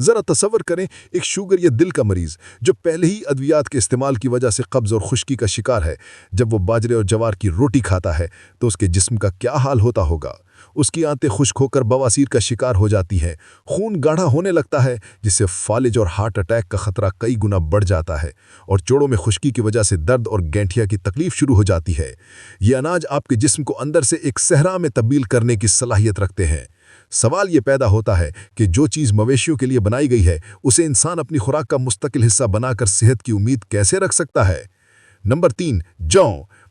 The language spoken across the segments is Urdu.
ذرا تصور کریں ایک شوگر یا دل کا مریض جو پہلے ہی ادویات کے استعمال کی وجہ سے قبض اور خشکی کا شکار ہے، جب وہ باجرے اور جوار کی روٹی کھاتا ہے تو اس کے جسم کا کیا حال ہوتا ہوگا؟ اس کی آنتیں خشک ہو کر بواسیر کا شکار ہو جاتی ہیں، خون گاڑھا ہونے لگتا ہے جس سے فالج اور ہارٹ اٹیک کا خطرہ کئی گنا بڑھ جاتا ہے، اور جوڑوں میں خشکی کی وجہ سے درد اور گینٹھیا کی تکلیف شروع ہو جاتی ہے۔ یہ اناج آپ کے جسم کو اندر سے ایک صحرا میں تبدیل کرنے کی صلاحیت رکھتے ہیں۔ سوال یہ پیدا ہوتا ہے کہ جو چیز مویشیوں کے لیے بنائی گئی ہے اسے انسان اپنی خوراک کا مستقل حصہ بنا کر صحت کی امید کیسے رکھ سکتا ہے؟ نمبر 3، جو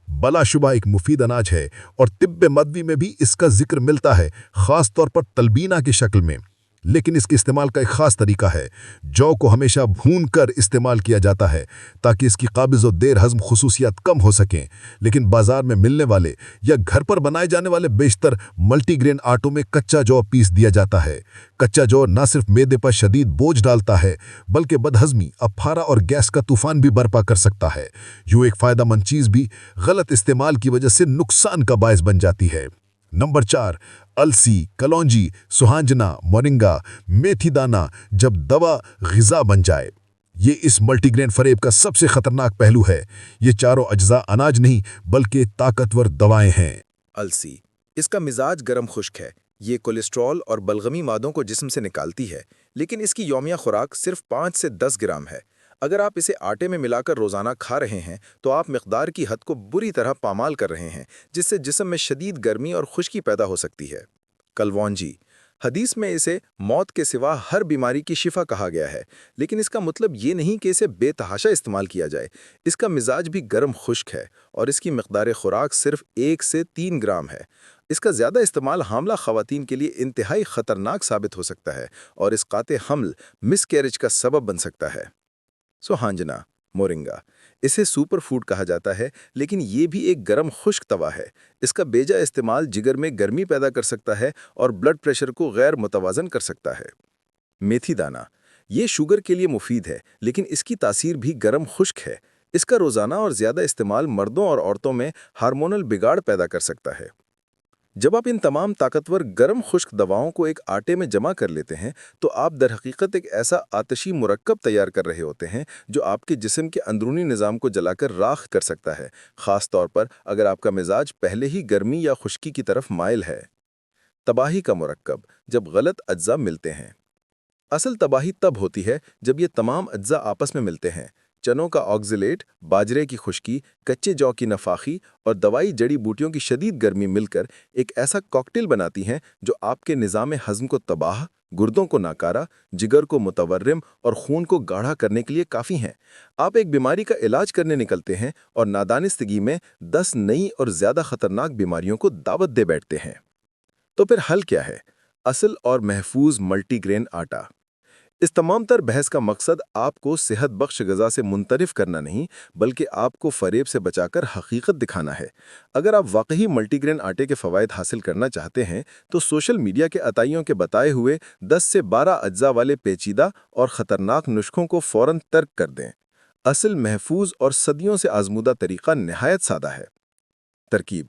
بلا شبہ ایک مفید اناج ہے، اور طب مدوی میں بھی اس کا ذکر ملتا ہے، خاص طور پر تلبینہ کی شکل میں۔ لیکن اس کے استعمال کا ایک خاص طریقہ ہے۔ جو کو ہمیشہ بھون کر استعمال کیا جاتا ہے تاکہ اس کی قابض و دیر ہضم خصوصیات کم ہو سکیں، لیکن بازار میں ملنے والے یا گھر پر بنائے جانے والے بیشتر ملٹی گرین آٹوں میں کچا جو پیس دیا جاتا ہے۔ کچا جو نہ صرف معدے پر شدید بوجھ ڈالتا ہے بلکہ بدہضمی، اپھارا اور گیس کا طوفان بھی برپا کر سکتا ہے۔ یوں ایک فائدہ مند چیز بھی غلط استعمال کی وجہ سے نقصان کا باعث بن جاتی ہے۔ نمبر 4، السی، کلونجی، سوہانجنا، مورنگا، میتھی دانہ جب دوا غذا بن جائے۔ یہ اس ملٹی گرین فریب کا سب سے خطرناک پہلو ہے۔ یہ چاروں اجزاء اناج نہیں بلکہ طاقتور دوائیں ہیں۔ السی، اس کا مزاج گرم خشک ہے۔ یہ کولیسٹرول اور بلغمی مادوں کو جسم سے نکالتی ہے، لیکن اس کی یومیہ خوراک صرف 5 سے 10 گرام ہے۔ اگر آپ اسے آٹے میں ملا کر روزانہ کھا رہے ہیں تو آپ مقدار کی حد کو بری طرح پامال کر رہے ہیں، جس سے جسم میں شدید گرمی اور خشکی پیدا ہو سکتی ہے۔ کلونجی، حدیث میں اسے موت کے سوا ہر بیماری کی شفا کہا گیا ہے، لیکن اس کا مطلب یہ نہیں کہ اسے بے تحاشا استعمال کیا جائے۔ اس کا مزاج بھی گرم خشک ہے اور اس کی مقدار خوراک صرف 1 سے 3 گرام ہے۔ اس کا زیادہ استعمال حاملہ خواتین کے لیے انتہائی خطرناک ثابت ہو سکتا ہے اور اس قاطع حمل مس کیریج کا سبب بن سکتا ہے۔ سوہانجنا، مورنگا، اسے سپر فوڈ کہا جاتا ہے، لیکن یہ بھی ایک گرم خشک توا ہے۔ اس کا بیجا استعمال جگر میں گرمی پیدا کر سکتا ہے اور بلڈ پریشر کو غیر متوازن کر سکتا ہے۔ میتھی دانہ، یہ شوگر کے لیے مفید ہے، لیکن اس کی تاثیر بھی گرم خشک ہے۔ اس کا روزانہ اور زیادہ استعمال مردوں اور عورتوں میں ہارمونل بگاڑ پیدا کر سکتا ہے۔ جب آپ ان تمام طاقتور گرم خشک دواؤں کو ایک آٹے میں جمع کر لیتے ہیں تو آپ در حقیقت ایک ایسا آتشی مرکب تیار کر رہے ہوتے ہیں جو آپ کے جسم کے اندرونی نظام کو جلا کر راکھ کر سکتا ہے، خاص طور پر اگر آپ کا مزاج پہلے ہی گرمی یا خشکی کی طرف مائل ہے۔ تباہی کا مرکب، جب غلط اجزاء ملتے ہیں۔ اصل تباہی تب ہوتی ہے جب یہ تمام اجزاء آپس میں ملتے ہیں۔ چنوں کا آکزیلیٹ، باجرے کی خشکی، کچے جو کی نفاخی اور دوائی جڑی بوٹیوں کی شدید گرمی مل کر ایک ایسا کاکٹیل بناتی ہیں جو آپ کے نظام ہضم کو تباہ، گردوں کو ناکارہ، جگر کو متورم اور خون کو گاڑھا کرنے کے لیے کافی ہیں۔ آپ ایک بیماری کا علاج کرنے نکلتے ہیں اور نادانستگی میں 10 نئی اور زیادہ خطرناک بیماریوں کو دعوت دے بیٹھتے ہیں۔ تو پھر حل کیا ہے؟ اصل اور محفوظ ملٹی گرین آٹا۔ اس تمام تر بحث کا مقصد آپ کو صحت بخش غذا سے منطرف کرنا نہیں، بلکہ آپ کو فریب سے بچا کر حقیقت دکھانا ہے۔ اگر آپ واقعی ملٹی گرین آٹے کے فوائد حاصل کرنا چاہتے ہیں تو سوشل میڈیا کے عطائیوں کے بتائے ہوئے 10 سے 12 اجزاء والے پیچیدہ اور خطرناک نسخوں کو فوراً ترک کر دیں۔ اصل، محفوظ اور صدیوں سے آزمودہ طریقہ نہایت سادہ ہے۔ ترکیب: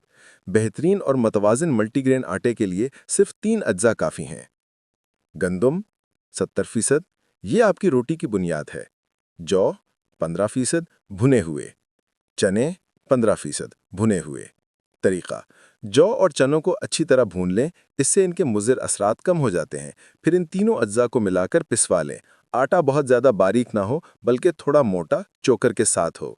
بہترین اور متوازن ملٹی گرین آٹے کے لیے صرف 3 اجزاء کافی ہیں۔ گندم 70%، یہ آپ کی روٹی کی بنیاد ہے۔ جو 15% بھنے ہوئے، چنے 15% بھنے ہوئے۔ طریقہ: جو اور چنوں کو اچھی طرح بھون لیں، اس سے ان کے مضر اثرات کم ہو جاتے ہیں۔ پھر ان تینوں اجزاء کو ملا کر پسوا لیں۔ آٹا بہت زیادہ باریک نہ ہو بلکہ تھوڑا موٹا چوکر کے ساتھ ہو۔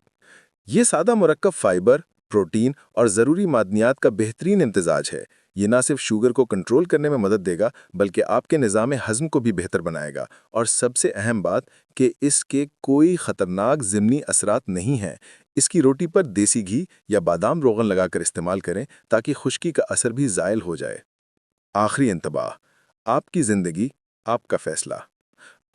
یہ سادہ مرکب فائبر، پروٹین اور ضروری معدنیات کا بہترین امتزاج ہے۔ یہ نہ صرف شوگر کو کنٹرول کرنے میں مدد دے گا بلکہ آپ کے نظام ہضم کو بھی بہتر بنائے گا، اور سب سے اہم بات کہ اس کے کوئی خطرناک ضمنی اثرات نہیں ہیں۔ اس کی روٹی پر دیسی گھی یا بادام روغن لگا کر استعمال کریں تاکہ خشکی کا اثر بھی زائل ہو جائے۔ آخری انتباہ: آپ کی زندگی، آپ کا فیصلہ۔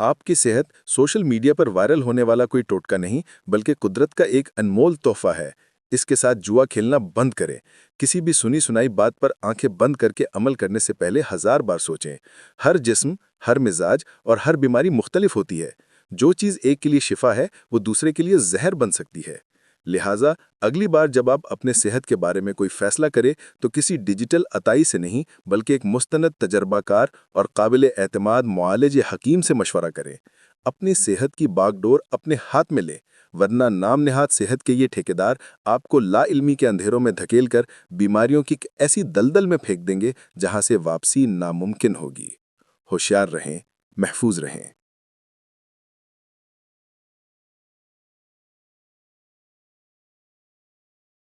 آپ کی صحت سوشل میڈیا پر وائرل ہونے والا کوئی ٹوٹکا نہیں بلکہ قدرت کا ایک انمول تحفہ ہے۔ اس کے ساتھ جوا کھیلنا بند کریں۔ کسی بھی سنی سنائی بات پر آنکھیں بند کر کے عمل کرنے سے پہلے 1000 بار سوچیں۔ ہر جسم، ہر مزاج اور ہر بیماری مختلف ہوتی ہے۔ جو چیز ایک کے لیے شفا ہے وہ دوسرے کے لیے زہر بن سکتی ہے۔ لہٰذا اگلی بار جب آپ اپنے صحت کے بارے میں کوئی فیصلہ کریں تو کسی ڈیجیٹل عطائی سے نہیں بلکہ ایک مستند تجربہ کار اور قابل اعتماد معالج حکیم سے مشورہ کریں۔ اپنی صحت کی باغ ڈور اپنے ہاتھ میں لیں، ورنہ نام نہاد صحت کے یہ ٹھیکیدار آپ کو لا علمی کے اندھیروں میں دھکیل کر بیماریوں کی ایک ایسی دلدل میں پھینک دیں گے جہاں سے واپسی ناممکن ہوگی۔ ہوشیار رہیں، محفوظ رہیں۔